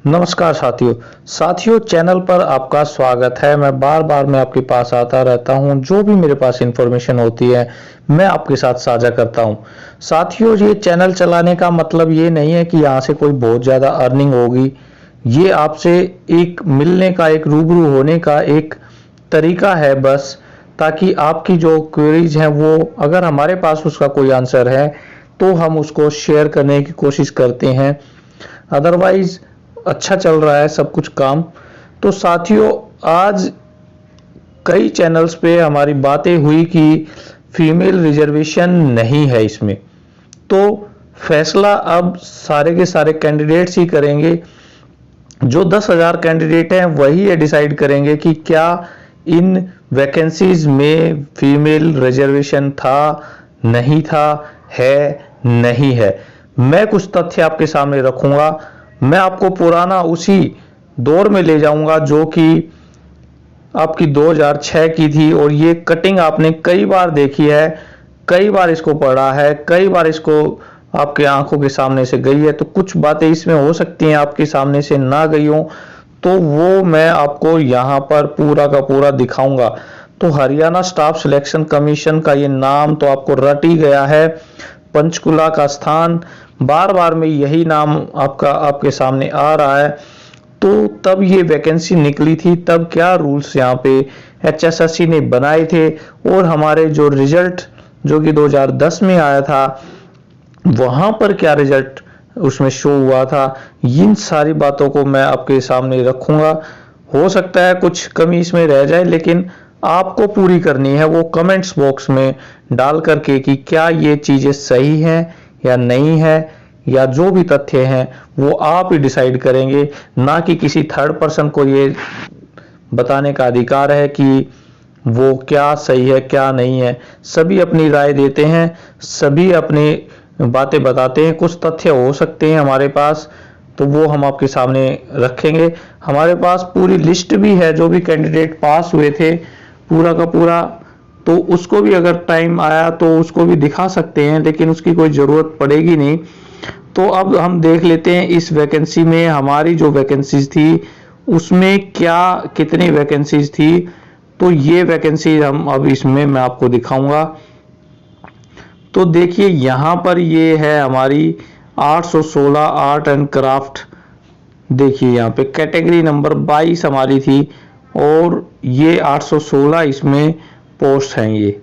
नमस्कार साथियों चैनल पर आपका स्वागत है। मैं आपके पास आता रहता हूं। जो भी मेरे पास इंफॉर्मेशन होती है मैं आपके साथ साझा करता हूं। साथियों, ये चैनल चलाने का मतलब ये नहीं है कि यहाँ से कोई बहुत ज़्यादा अर्निंग होगी। ये आपसे एक मिलने का, एक रूबरू होने का एक तरीका है बस, ताकि आपकी जो क्वेरीज हैं वो अगर हमारे पास उसका कोई आंसर है तो हम उसको शेयर करने की कोशिश करते हैं। अदरवाइज अच्छा चल रहा है सब कुछ काम। तो साथियों, आज कई चैनल्स पे हमारी बातें हुई कि फीमेल रिजर्वेशन नहीं है इसमें, तो फैसला अब सारे के सारे कैंडिडेट्स ही करेंगे। जो 10,000 कैंडिडेट हैं वही ये डिसाइड करेंगे कि क्या इन वैकेंसीज में फीमेल रिजर्वेशन था, नहीं था, है, नहीं है। मैं कुछ तथ्य आपके सामने रखूंगा। मैं आपको पुराना उसी दौर में ले जाऊंगा जो कि आपकी 2006 की थी, और ये कटिंग आपने कई बार देखी है, कई बार इसको पढ़ा है, कई बार इसको आपके आंखों के सामने से गई है। तो कुछ बातें इसमें हो सकती हैं आपके सामने से ना गई हो, तो वो मैं आपको यहाँ पर पूरा का पूरा दिखाऊंगा। तो हरियाणा स्टाफ सिलेक्शन कमीशन का ये नाम तो आपको रट ही गया है। पंचकुला का स्थान, बार बार में यही नाम आपके सामने आ रहा है। तो तब ये वैकेंसी निकली थी, तब क्या रूल्स यहाँ पे HSSC ने बनाए थे, और हमारे जो रिजल्ट जो कि 2010 में आया था वहां पर क्या रिजल्ट उसमें शो हुआ था, इन सारी बातों को मैं आपके सामने रखूंगा। हो सकता है कुछ कमी इसमें रह जाए, लेकिन आपको पूरी करनी है वो कमेंट्स बॉक्स में डाल करके कि क्या ये चीजें सही हैं या नहीं है, या जो भी तथ्य हैं वो आप ही डिसाइड करेंगे, ना कि किसी थर्ड पर्सन को ये बताने का अधिकार है कि वो क्या सही है क्या नहीं है। सभी अपनी राय देते हैं, सभी अपनी बातें बताते हैं। कुछ तथ्य हो सकते हैं हमारे पास, तो वो हम आपके सामने रखेंगे। हमारे पास पूरी लिस्ट भी है जो भी कैंडिडेट पास हुए थे, पूरा का पूरा। तो उसको भी अगर टाइम आया तो उसको भी दिखा सकते हैं, लेकिन उसकी कोई ज़रूरत पड़ेगी नहीं। तो अब हम देख लेते हैं इस वैकेंसी में, हमारी जो वैकेंसीज थी उसमें क्या कितनी वैकेंसीज थी। तो ये वैकेंसी हम अब इसमें मैं आपको दिखाऊंगा। तो देखिए यहाँ पर ये है हमारी 816 आर्ट एंड क्राफ्ट। देखिए यहाँ पे कैटेगरी नंबर 22 हमारी थी, और ये 816 इसमें पोस्ट हैं। ये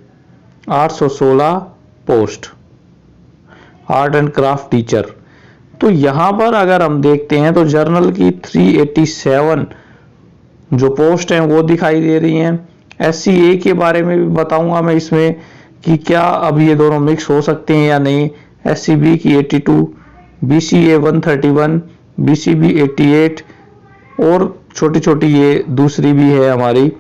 816 post art and craft teacher. तो यहाँ पर अगर हम देखते हैं तो जर्नल की 387 जो पोस्ट हैं वो दिखाई दे रही हैं। SCA के बारे में भी बताऊंगा मैं इसमें कि क्या अब ये दोनों मिक्स हो सकते हैं या नहीं। SCB की 82, BCA 131, BCB 88, और छोटी छोटी ये दूसरी भी है हमारी।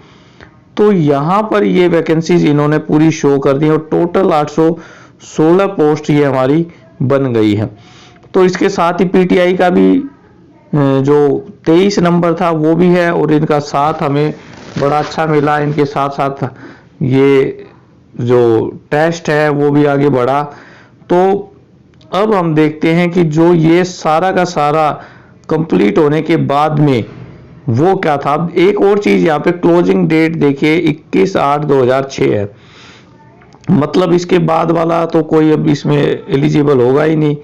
तो यहाँ पर ये वैकेंसीज इन्होंने पूरी शो कर दी, और टोटल 816 पोस्ट ये हमारी बन गई है। तो इसके साथ ही PTI का भी जो 23 नंबर था वो भी है, और इनका साथ हमें बड़ा अच्छा मिला। इनके साथ साथ ये जो टेस्ट है वो भी आगे बढ़ा। तो अब हम देखते हैं कि जो ये सारा का सारा कंप्लीट होने के बाद में वो क्या था। एक और चीज यहाँ पे क्लोजिंग डेट देखिए 21/8/2006 है, मतलब इसके बाद वाला तो कोई अब इसमें एलिजिबल होगा ही नहीं।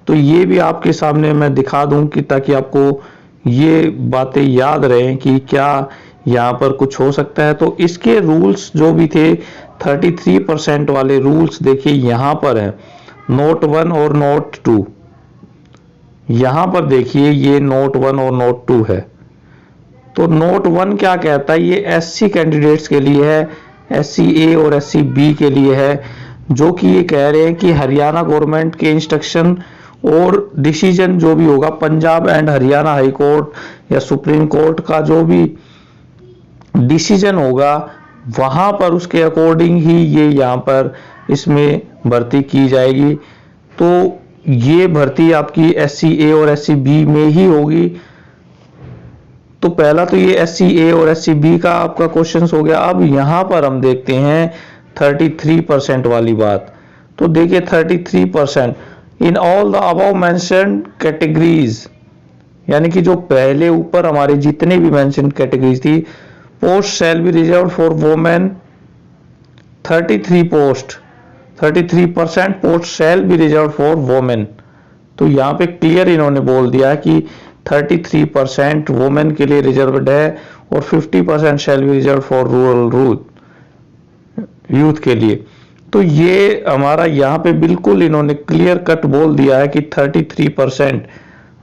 तो ये भी आपके सामने मैं दिखा दूं कि ताकि आपको ये बातें याद रहें कि क्या यहाँ पर कुछ हो सकता है। तो इसके रूल्स जो भी थे 33% वाले रूल्स देखिए यहाँ पर है, नोट 1 और नोट 2। यहाँ पर देखिए ये नोट 1 और नोट 2 है। तो नोट 1 क्या कहता है, ये SC कैंडिडेट्स के लिए है, SCA और SCB के लिए है, जो कि ये कह रहे हैं कि हरियाणा गवर्नमेंट के इंस्ट्रक्शन और डिसीजन जो भी होगा, Punjab and Haryana high court या सुप्रीम कोर्ट का जो भी डिसीजन होगा वहां पर उसके अकॉर्डिंग ही ये यहाँ पर इसमें भर्ती की जाएगी। तो ये भर्ती आपकी SCA और SCB में ही होगी। तो पहला तो ये SCA और SCB का आपका क्वेश्चन हो गया। अब यहाँ पर हम देखते हैं 33% वाली बात। तो देखिए 33% in all the above mentioned categories यानी कि जो पहले ऊपर हमारे जितने भी मेंशन कैटेगरीज थी, post shall be reserve for women 33 post, 33% post shall be reserve for women. तो यहाँ पे क्लियर इन्होंने बोल दिया कि 33% वोमेन के लिए रिजर्वड है और 50% shall be reserve for rural youth के लिए। तो ये हमारा यहाँ पे बिल्कुल इन्होंने क्लियर कट बोल दिया है कि 33%,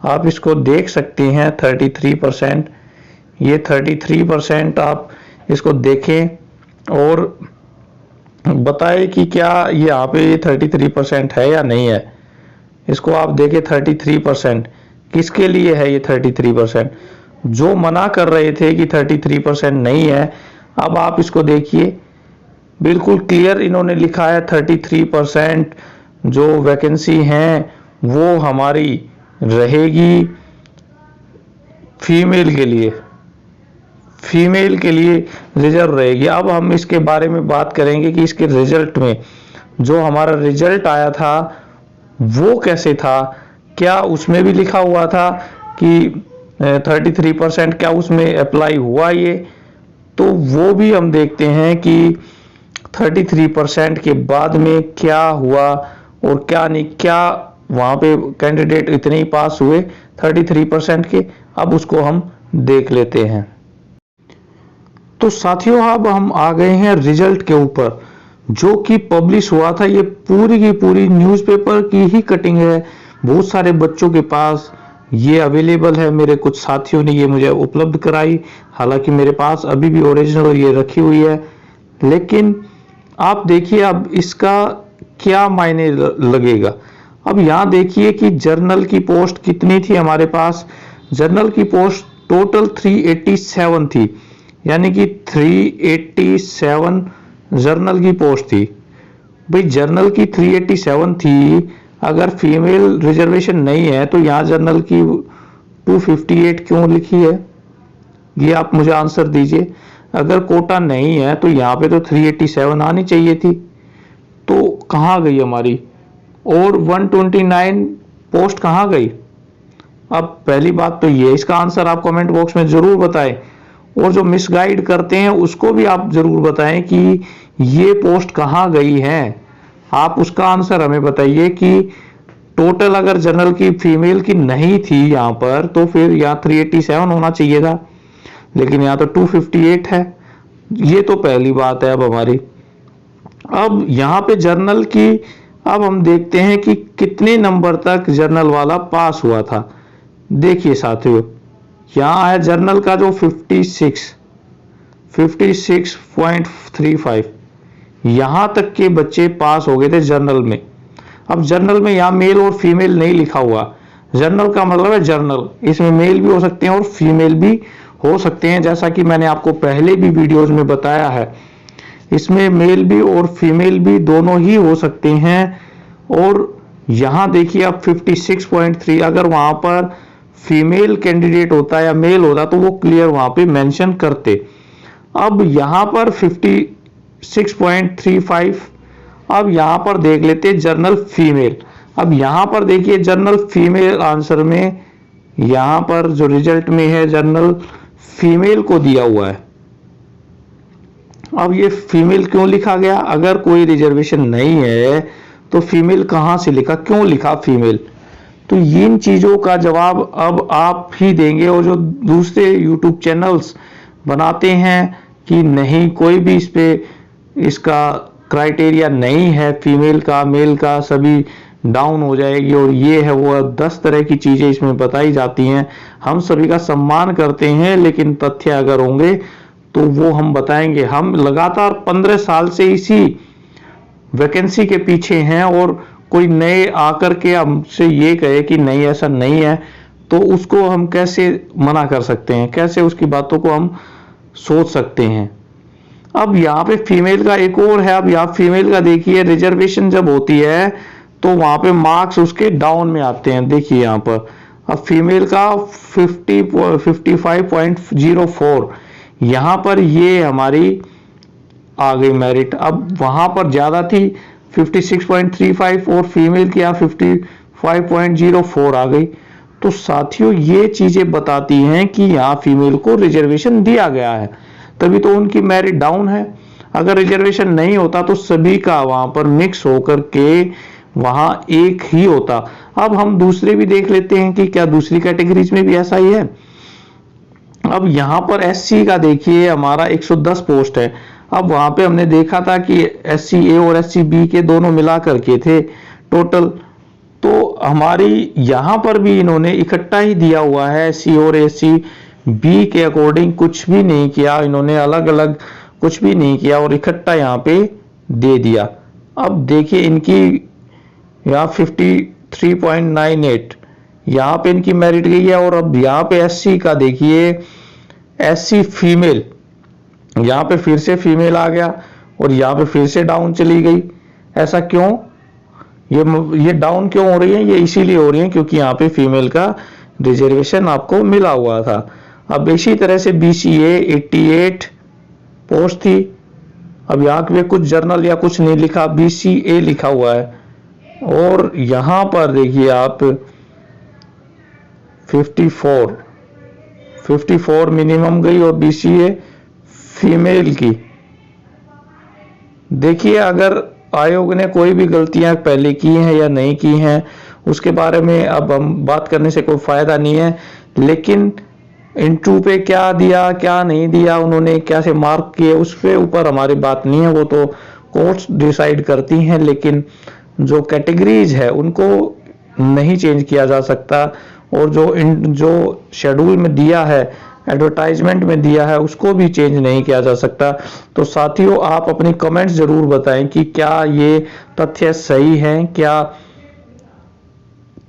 आप इसको देख सकते हैं 33%, ये 33% आप इसको देखें और बताएं कि क्या यहाँ पे ये 33% है या नहीं है। इसको आप देखें 33% किसके लिए है ये 33%, जो मना कर रहे थे कि 33% नहीं है, अब आप इसको देखिए बिल्कुल क्लियर इन्होंने लिखा है 33% जो वैकेंसी हैं वो हमारी रहेगी फीमेल के लिए रिजर्व रहेगी। अब हम इसके बारे में बात करेंगे कि इसके रिजल्ट में जो हमारा रिजल्ट आया था वो कैसे था, क्या उसमें भी लिखा हुआ था कि 33% क्या उसमें अप्लाई हुआ ये, तो वो भी हम देखते हैं कि 33% के बाद में क्या हुआ और क्या नहीं, क्या वहां पे कैंडिडेट इतने ही पास हुए 33% के, अब उसको हम देख लेते हैं। तो साथियों अब हम आ गए हैं रिजल्ट के ऊपर जो कि पब्लिश हुआ था। ये पूरी की पूरी न्यूज़पेपर की ही कटिंग है, बहुत सारे बच्चों के पास ये अवेलेबल है, मेरे कुछ साथियों ने ये मुझे उपलब्ध कराई, हालांकि मेरे पास अभी भी ओरिजिनल ये रखी हुई है। लेकिन आप देखिए अब इसका क्या मायने लगेगा। अब यहाँ देखिए कि जर्नल की पोस्ट कितनी थी हमारे पास, जर्नल की पोस्ट टोटल 387 थी, यानी कि 387 जर्नल की पोस्ट थी। भाई जर्नल की 387 थी, अगर फीमेल रिजर्वेशन नहीं है तो यहाँ जर्नल की 258 क्यों लिखी है, ये आप मुझे आंसर दीजिए। अगर कोटा नहीं है तो यहाँ पे तो 387 आनी चाहिए थी, तो कहाँ गई हमारी, और 129 पोस्ट कहाँ गई। अब पहली बात तो ये, इसका आंसर आप कमेंट बॉक्स में जरूर बताएं, और जो मिसगाइड करते हैं उसको भी आप जरूर बताएं कि ये पोस्ट कहाँ गई है। आप उसका आंसर हमें बताइए कि टोटल अगर जनरल की फीमेल की नहीं थी यहाँ पर तो फिर यहाँ 387 होना चाहिए था, लेकिन यहाँ तो 258 है। ये तो पहली बात है अब हमारी। अब यहाँ पे जर्नल की अब हम देखते हैं कि कितने नंबर तक जर्नल वाला पास हुआ था। देखिए साथियों यहाँ है जर्नल का जो 56.35 यहाँ तक के बच्चे पास हो गए थे जर्नल में। अब जर्नल में यहाँ मेल और फीमेल नहीं लिखा हुआ, जर्नल का मतलब है जर्नल, इसमें मेल भी हो सकते हैं और फीमेल भी हो सकते हैं, जैसा कि मैंने आपको पहले भी वीडियोस में बताया है। इसमें मेल भी और फीमेल भी दोनों ही हो सकते हैं। और यहाँ देखिए अब 56.3 अगर वहां पर फीमेल कैंडिडेट होता या मेल होता तो वो क्लियर वहां पे मेंशन करते। अब यहाँ पर 56.35, अब यहाँ पर देख लेते जर्नल फीमेल। अब यहाँ पर देखिए जर्नल फीमेल आंसर में यहाँ पर जो रिजल्ट में है जर्नल फीमेल को दिया हुआ है। अब ये फीमेल क्यों लिखा गया, अगर कोई रिजर्वेशन नहीं है तो फीमेल कहां से लिखा, क्यों लिखा फीमेल, तो इन चीजों का जवाब अब आप ही देंगे। और जो दूसरे यूट्यूब चैनल्स बनाते हैं कि नहीं कोई भी इस पे इसका क्राइटेरिया नहीं है फीमेल का मेल का, सभी डाउन हो जाएगी और ये है वो, 10 तरह की चीजें इसमें बताई जाती हैं। हम सभी का सम्मान करते हैं, लेकिन तथ्य अगर होंगे तो वो हम बताएंगे। हम लगातार 15 साल से इसी वैकेंसी के पीछे हैं और कोई नए आकर के हमसे ये कहे कि नहीं ऐसा नहीं है, तो उसको हम कैसे मना कर सकते हैं, कैसे उसकी बातों को हम सोच सकते हैं। अब यहाँ पे फीमेल का एक और है। अब यहाँ फीमेल का देखिए रिजर्वेशन जब होती है तो वहां पे मार्क्स उसके डाउन में आते हैं। देखिए यहाँ पर अब फीमेल का 55.04 यहाँ पर ये हमारी आ गई मेरिट। अब वहां पर ज्यादा थी 56.35 और फीमेल की यहाँ 55.04 आ गई। तो साथियों ये चीजें बताती हैं कि यहाँ फीमेल को रिजर्वेशन दिया गया है, तभी तो उनकी मेरिट डाउन है। अगर रिजर्वेशन नहीं होता तो सभी का वहां पर मिक्स होकर के वहां एक ही होता। अब हम दूसरे भी देख लेते हैं कि क्या दूसरी कैटेगरीज में भी ऐसा ही है। अब यहाँ पर एससी का देखिए हमारा 110 पोस्ट है। अब वहां पे हमने देखा था कि एससी ए और एससी बी के दोनों मिलाकर के थे टोटल, तो हमारी यहाँ पर भी इन्होंने इकट्ठा ही दिया हुआ है। एससी और एससी बी के अकॉर्डिंग कुछ भी नहीं किया इन्होंने, अलग अलग कुछ भी नहीं किया और इकट्ठा यहाँ पे दे दिया। अब देखिए इनकी यहाँ 53.98 यहाँ पे इनकी मेरिट गई है। और अब यहाँ पे एससी का देखिए, एससी फीमेल, यहाँ पे फिर से फीमेल आ गया और यहाँ पे फिर से डाउन चली गई। ऐसा क्यों? ये डाउन क्यों हो रही है? ये इसीलिए हो रही है क्योंकि यहाँ पे फीमेल का रिजर्वेशन आपको मिला हुआ था। अब इसी तरह से बीसीए 88 पोस्ट थी। अब यहाँ पे कुछ जर्नल या कुछ नहीं लिखा, बीसीए लिखा हुआ है। और यहाँ पर देखिए आप 54 मिनिमम गई और बीसीए फीमेल की। देखिए अगर आयोग ने कोई भी गलतियां पहले की हैं या नहीं की हैं उसके बारे में अब हम बात करने से कोई फायदा नहीं है, लेकिन इंटरव्यू पे क्या दिया क्या नहीं दिया, उन्होंने कैसे मार्क किए, उस पे ऊपर हमारी बात नहीं है, वो तो कोर्ट्स डिसाइड करती हैं। लेकिन जो कैटेगरीज है उनको नहीं चेंज किया जा सकता और जो शेड्यूल में दिया है, एडवर्टाइजमेंट में दिया है, उसको भी चेंज नहीं किया जा सकता। तो साथियों आप अपनी कमेंट्स जरूर बताएं कि क्या ये तथ्य सही हैं, क्या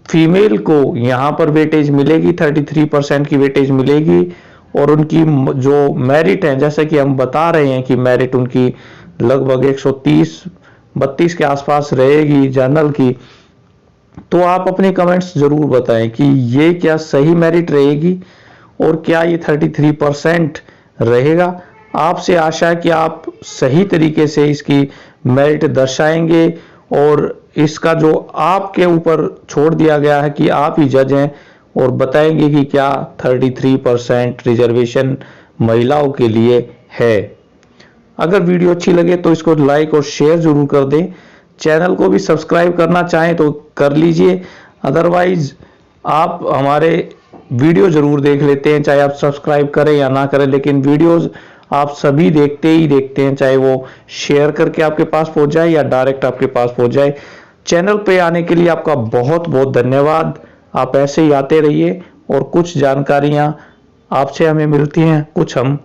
फीमेल को यहाँ पर वेटेज मिलेगी, 33% की वेटेज मिलेगी और उनकी जो मेरिट है, जैसे कि हम बता रहे हैं कि मेरिट उनकी लगभग 130-32 के आसपास रहेगी जनरल की। तो आप अपने कमेंट्स जरूर बताएं कि ये क्या सही मेरिट रहेगी और क्या ये 33% रहेगा। आपसे आशा है कि आप सही तरीके से इसकी मेरिट दर्शाएंगे और इसका जो आपके ऊपर छोड़ दिया गया है कि आप ही जज हैं और बताएंगे कि क्या 33% रिजर्वेशन महिलाओं के लिए है। अगर वीडियो अच्छी लगे तो इसको लाइक और शेयर जरूर कर दें। चैनल को भी सब्सक्राइब करना चाहें तो कर लीजिए, अदरवाइज आप हमारे वीडियो जरूर देख लेते हैं, चाहे आप सब्सक्राइब करें या ना करें, लेकिन वीडियोस आप सभी देखते ही देखते हैं, चाहे वो शेयर करके आपके पास पहुंच जाए या डायरेक्ट आपके पास पहुंच जाए। चैनल पे आने के लिए आपका बहुत बहुत धन्यवाद। आप ऐसे ही आते रहिए और कुछ जानकारियां आपसे हमें मिलती हैं, कुछ हम